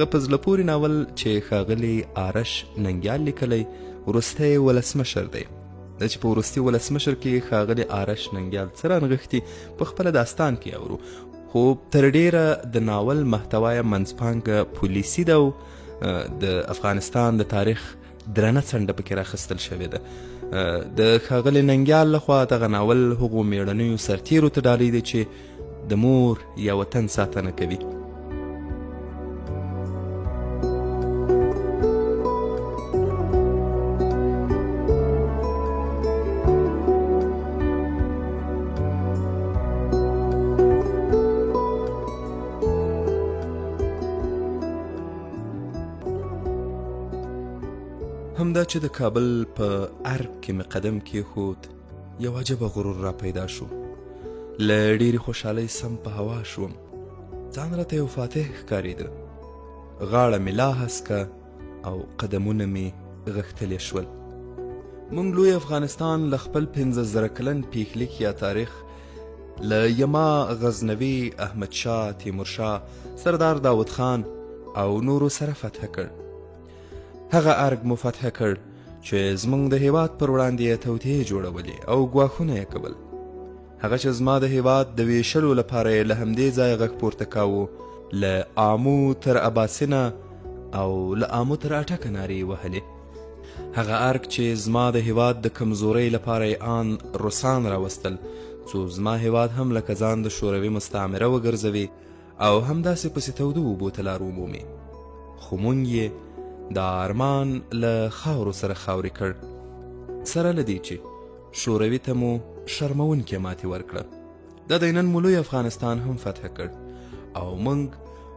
هغه په زړه پورې ناول چې ښاغلي آرش ننګیال لیکلی وروستی ولسمشر دی. دا چې په وروستي ولسمشر کې ښاغلي آرش ننګیال څه رانغښتي په خپله داستان کې اورو، خو تر ډیره د ناول محتوا یې منځپانګه پولیسي ده او د افغانستان د تاریخ درنه څنډه پکې راخیستل شوې ده. د ښاغلي ننګیال لخوا دغه ناول هغو میړنیو سرتیرو ته ډالۍ دی چې د مور یا وطن ساتنه کوي. همدا چې د کابل په ارګ کې مې قدم کېښود، یو عجبه غرور را پیدا شو. له ډېرې خوشحالۍ سم په هوا شوم. ځان راته یو فاتح ښکارېده. غاړه مې لا هسکه او قدمونه مې غښتلي شول. موږ لوی افغانستان له خپل 15,000 کلن پیښلیک یا تاریخ له یما، غزنوي، احمدشاه، تیمورشاه، سردار داود خان او نورو سره فتح کړ. هغه ارګ مو فتح کړ چې زموږ د هیواد پر وړاندې یې توطیې جوړولې او ګواښونه یې کول. هغه چې زما د هیواد د ویشلو لپاره یې له همدې ځایه غږ پورته کاوه، له آمو تر اباسینه او له آمو تر اټکه نارې وهلې. هغه ارګ چې زما د هیواد د کمزورۍ لپاره یې ان روسان راوستل، څو زما هیواد هم لکه ځان د شوروي مستعمره وګرځوي او همداسې پسې تودو اوبو ته لار ومومي. خو مونږ یې دا ارمان له خاورو سره خاورې کړ، سره له دې چې شوروي ته مو شرمونکې ماتې ورکړه. دا دی نن مو لوی افغانستان هم فتح کړ او موږ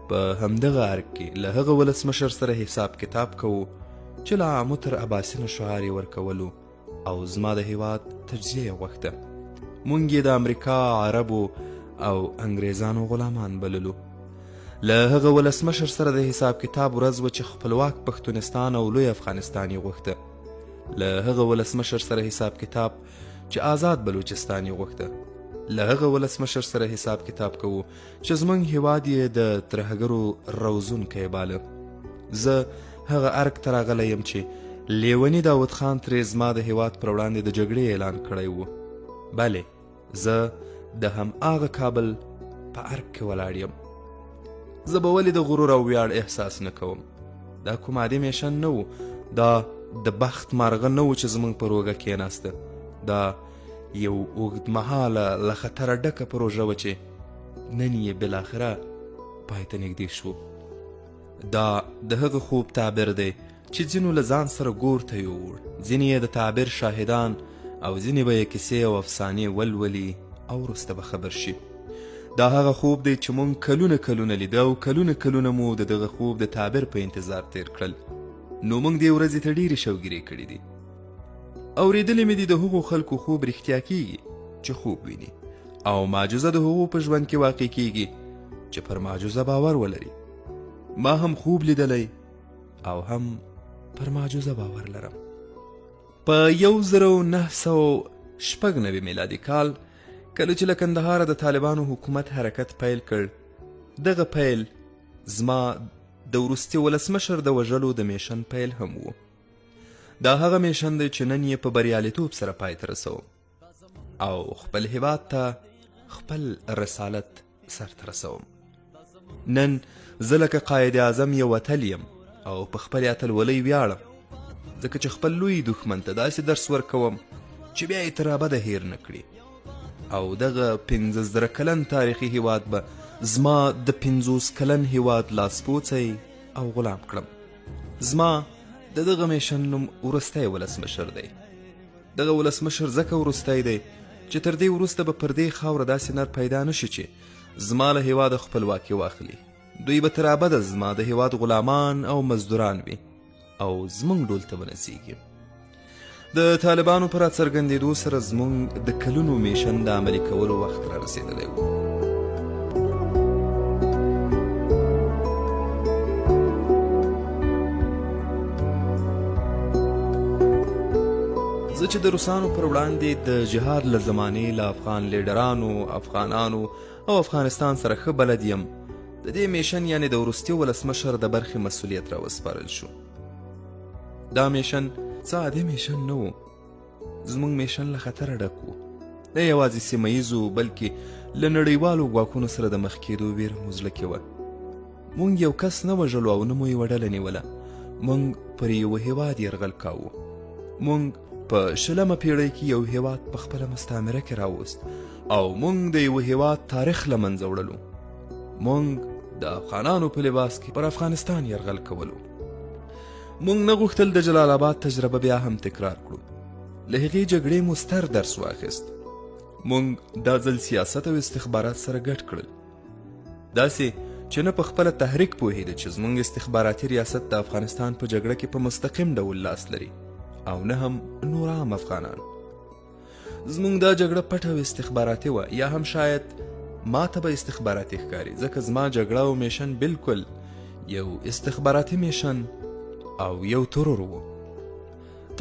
په همدغه ارګ کې له هغه ولسمشر سره حساب کتاب کوو چې له آمو تر اباسینه شعار یې ورکولو او زما د هیواد تجزیه یې غوښته. موږ یې د امریکا، عربو او انګریزانو غلامان بللو. له هغه ولسمشر سره د حساب کتاب ورځ وه چې خپلواک پښتونستان او لوی افغانستان یې غوښته. له هغه ولسمشر سره حساب کتاب چې آزاد بلوچستان یې غوښته. له هغه ولسمشر سره حساب کتاب کوو چې زموږ هیواد یې د ترهګرو روزونکی باله. زه هغه ارګ ته راغلی یم چې لیوني داود خان ترې زما د هیواد پر وړاندې د جګړې اعلان کړی و. بلې، زه د هماغه کابل په ارګ کې ولاړ یم. زه به ولې د غرور او ویاړ احساس نه کوم؟ دا کوم عادي میشن نه و، دا د بخت مارغه نه و چې زموږ په روږه کېناسته. دا یو اوږدمهاله له خطره ډکه پروژه وه چې نن یې بالاخره پای ته نږدې شو. دا د هغه خوب تعبیر دی چې ځینو له ځان سره ګور ته یووړ، ځینې یې د تعبیر شاهدان او ځینې به یې کیسې او افسانې ولولي او وروسته به خبر شي. دا هغه خوب دی چې مونږ کلونه لیده او کلونه مو د دغه خوب د تعبیر په انتظار تیر کړل. نو مونږ دې ورځې ته ډېرې شوګیرې کړي دي. اورېدلې مې دي د هغو خلکو خوب رښتیا کیږي چې خوب ویني، او معجزه د هغو په ژوند کې واقع کیږي چې پر معجزه باور ولري. ما هم خوب لیدلی او هم پر معجزه باور لرم. په 1996 میلادي کال کله چې له کندهاره د طالبانو حکومت حرکت پیل کړ، دغه پیل زما د وروستي ولسمشر د وژلو د میشن پیل هم و. دا هغه میشن دی چې نن یې په بریالیتوب سره پای ته رسوم او خپل هیواد ته خپل رسالت سرته رسوم. نن زه لکه قائد اعظم یو اتل یم او په خپل اتلولۍ ویاړم، ځکه چې خپل لوی دښمن ته داسې درس ورکوم چې بیا یې تر ابده هیر نه کړي. او دغه 15,000 کلن تاریخي هیواد به زما د 50 کلن هیواد لاسپوڅی او غلام کړم. زما د دغه میشن نوم وروستی ولسمشر دی. دغه ولسمشر ځکه وروستی دی چې تر دې وروسته به پر دې خاوره داسې نر پیدا نشي چې زما له هیواده خپلواکي واخلي. دوی به تر ابده زما د هیواد غلامان او مزدوران وي او زموږ ډول ته به نڅیږي. د طالبانو پر راڅرګندېدو سره زموږ د کلونو میشن د عملي کولو وخت را رسېدلی و. زه چې د روسانو پر وړاندې د جهاد له زمانې له افغان لیډرانو، افغانانو او افغانستان سره ښه بلد یم، د دې میشن یعنې د وروستي ولسمشر د برخې مسؤلیت راوسپارل شو. دا میشن څه عادي میشن نه و. زموږ میشن له خطره ډک و. نه یوازې سیمه ییزو بلکې له نړیوالو ګواښونو سره د مخ کېدو ویره مو زړه کې وه. موږ یو کس نه وژلو او نه مو یوه ډله نیوله. موږ پر یوه هیواد یرغل کاوه. موږ په 20مه پیړۍ کې یو هیواد په خپله مستعمره کې راوست او موږ د یوه هیواد تاریخ له منځه وړلو. موږ د افغانانو په لباس کې پر افغانستان یرغل کولو. موږ نه غوښتل د جلال آباد تجربه بیا هم تکرار کړو. له هغې جګړې مو ستر درس واخیست. موږ دا ځل سیاست او استخبارات سره ګډ کړل. داسې چې نه په خپله تحریک پوهېده چې زموږ استخباراتي ریاست د افغانستان په جګړه کې په مستقیم ډول لاس لري او نه هم نور عام افغانان. زموږ دا جګړه پټه او استخباراتي وه، یا هم شاید ما ته به استخباراتي ښکاري، ځکه زما جګړه او میشن بالکل یو استخباراتي میشن او یو ترور و.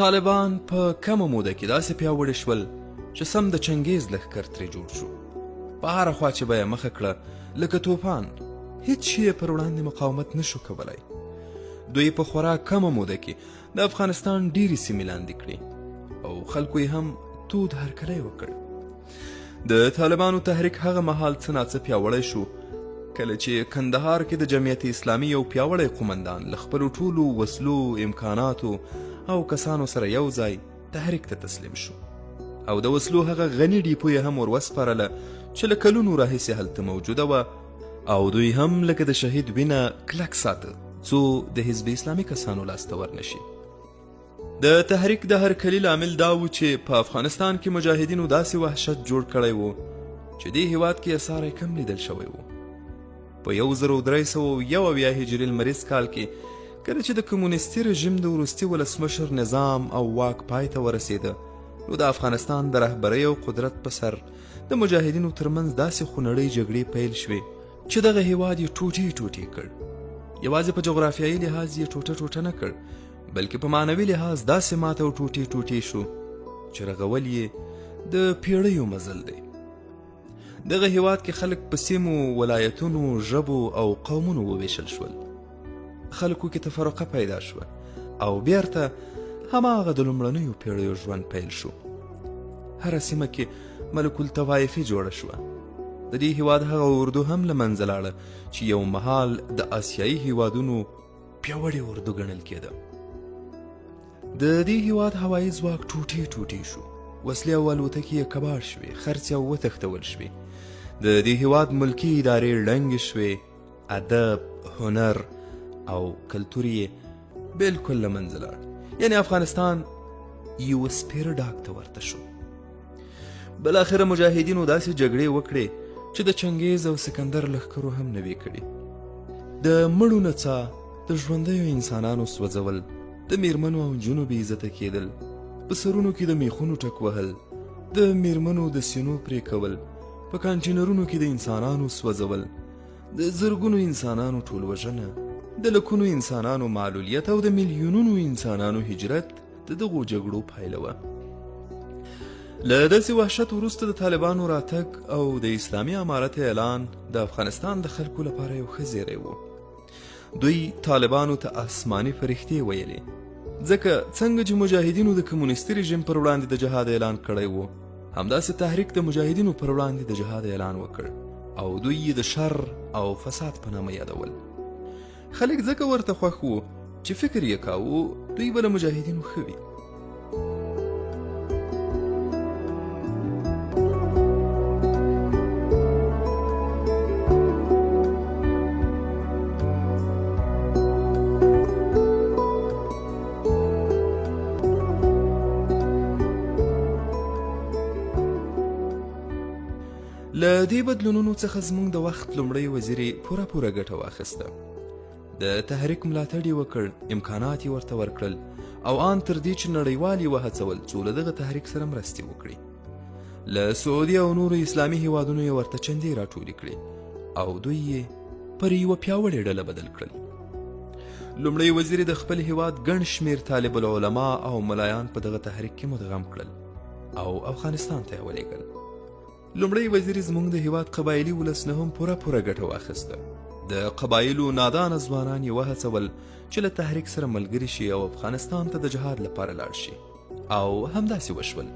طالبان په کمه موده کې داسې پیاوړي شول چې سم د چنګیز لښکر ترې جوړ شو. په هره خوا چې به یې مخه کړه لکه توپان، هیڅ شی پر وړاندې مقاومت نشو کولی. دوی په خورا کمه موده کې د افغانستان ډیرې سیمې لاندې کړې او خلکو یې هم تود هرکلی وکړ. د طالبانو تحریک هغه مهال څه ناڅه پیاوړی شو کله چې کندهار کې د جمعیت اسلامي یو پیاوړی قومندان له خپلو ټولو وسلو، امکاناتو او کسانو سره یو ځای تحریک ته تسلیم شو او د وسلو هغه غني ډیپو یې هم وروسپارله چې له کلونو راهیسې هلته موجوده وه او دوی هم لکه د شهید وینه کلک ساته څو د حزب اسلامي کسانو لاسته ورنشي. د تحریک د هرکلي لامل دا و چې په افغانستان کې مجاهدینو داسې وحشت جوړ کړی و چې دې هیواد کې یې ساری کم لیدل شوی و. په 1371 هجري لمریز کال کې کله چې د کمونیستي رژیم د وروستي ولسمشر نظام او واک پای ته ورسېده، نو د افغانستان د رهبرۍ او قدرت په سر د مجاهدینو ترمنځ داسې خونړۍ جګړې پیل شوې چې دغه هیواد یې ټوټې ټوټې کړ. یوازې په جغرافیایي لحاظ یې ټوټه ټوټه نه کړ، بلکې په معنوي لحاظ داسې ماته او ټوټې ټوټې شو چې رغول یې د پیړیو مزل دی. دغه هیواد کې خلک په سیمو، ولایتونو، ژبو او قومونو وویشل شول. خلکو کې تفرقه پیدا شوه او بیرته هماغه د لومړنیو پیړیو ژوند پیل شو. هره سیمه کې ملک الطوایفي جوړه شوه. د دې هیواد هغه اردو هم له منځه لاړه چې یو مهال د آسیایي هیوادونو پیاوړی اردو ګڼل کېده. د دې هیواد هوایي ځواک ټوټې ټوټې شو، وسلې او الوتکې یې کباړ شوې، خرڅې او وتښتول شوې. د دې هیواد ملکي ادارې ړنګې شوې، ادب، هنر او کلتور یې بالکل له منځه لاړ. یعنې افغانستان یوه سپېره ډاګ ته ورته شو. بالاخره مجاهدینو داسې جګړې وکړې چې د چنګیز او سکندر لښکرو هم نه وې کړي. د مړو نڅا، د ژوندیو انسانانو سوځول، د میرمنو او نجونو بې عزته کېدل، په سرونو کې د میخونو ټک وهل، د میرمنو د سینو پرې کول، په کانټینرونو کې د انسانانو سوځول، د زرګونو انسانانو ټولوژنه، د لکونو انسانانو معلولیت او د میلیونونو انسانانو هجرت د دغو جګړو پایله وه. له داسې وحشت وروسته د طالبانو راتګ او د اسلامي امارت اعلان د افغانستان د خلکو لپاره یو ښه زیری و. دوی طالبانو ته آسماني فرښتې ویلې، ځکه څنګه چې مجاهدینو د کمونیستي رژیم پر وړاندې د جهاد اعلان کړی و، همداسې تحریک د مجاهدینو پر وړاندې د جهاد اعلان وکړ او دوی یې د شر او فساد په نامه یادول. خلک ځکه ورته خوښ وو چې فکر یې کاوه دوی به له مجاهدینو ښه وي. له دې بدلونونو څخه زموږ د وخت لومړی وزیر پوره ګټه واخیسته. د تحریک ملاتړ یې وکړ، امکانات یې ورته ورکړل او ان تر دې چې نړیوال یې وهڅول څو له دغه تحریک سره مرستې وکړي. له سعودي او نورو اسلامي هیوادونو یې ورته چندې راټولې کړې او دوی یې پر یوه پیاوړې ډله بدل کړل. لومړی وزیر د خپل هیواد ګڼ شمېر طالب العلما او ملایان په دغه تحریک کې مدغم کړل او افغانستان ته یې ولېږل. لومړی وزیر زموږ د هیواد قبایلي ولس نه هم پوره ګټه واخیسته. د قبایلو نادانه ځوانان یې وهڅول چې له تحریک سره ملګري شي او افغانستان ته د جهاد لپاره لاړ شي، او همداسې وشول.